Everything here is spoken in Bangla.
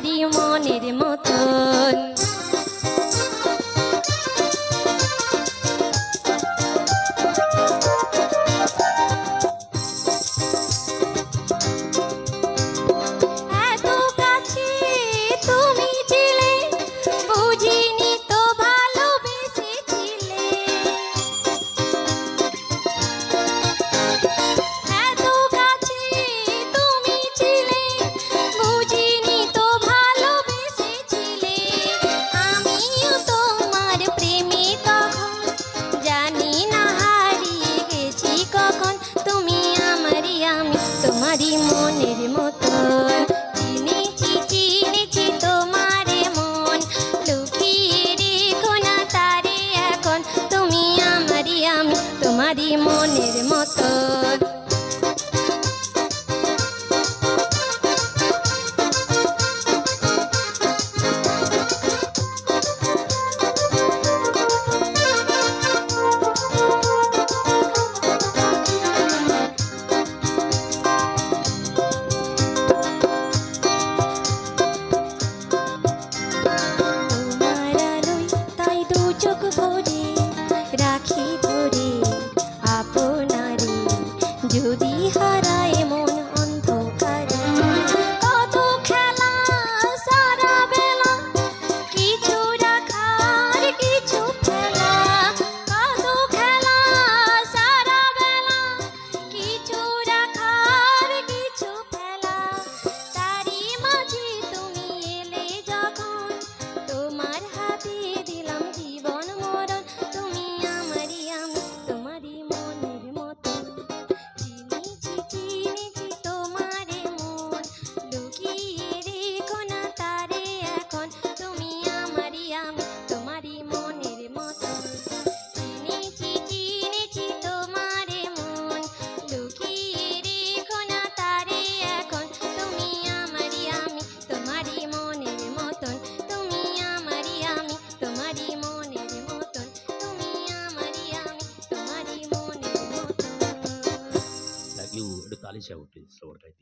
তোমারই মনের মতন। এত কাছে তুমি ছিলে, বুঝিনি তো ভালোবেসেছিলে। এত কাছে তুমি ছিলে, বুঝিনি তো ভালোবেসেছিলে। আমিও তোমার প্রেমে তখন, জানি না হারিয়ে গেছি কখন। তুমি আমারই, আমি তোমারই মনের মতন। চিনেছি চিনেছি তোমারে মন, লুকিয়ে রেখো না তারে এখন। তুমি আমারই, আমি তোমারই মনের মতন। তোমার আলোয় তাই দু চোখ ভরে রাখি ধরে আপনারে, যদি হারায় মন অন্ধকারে। কত খেলা সারা বেলা, কিছু রাখার কিছু ফেলা। কত খেলা সারা বেলা, কিছু রাখার কিছু ফেলা। তারই মাঝে তুমি এলে যখন, তোমার হাতে দিলাম জীবন মরণ। তুমি আমারই, আমি তোমারই মনের মতন। চিনেছি চিনেছি তোমারে মন, লুকিয়ে রেখো না তারে এখন। তুমি আমারই, আমি তোমারই মনের মতন। চিনেছি চিনেছি তোমারে মন, লুকিয়ে রেখো না তারে এখন। তুমি আমারই, আমি তোমারই মনের মতন। তুমি আমারই, আমি তোমারই মনের মতন। তুমি আমারই, আমি তোমারই মনের মতন। Thank you. একটু তালি চাও প্লিজ সবার গাইতে।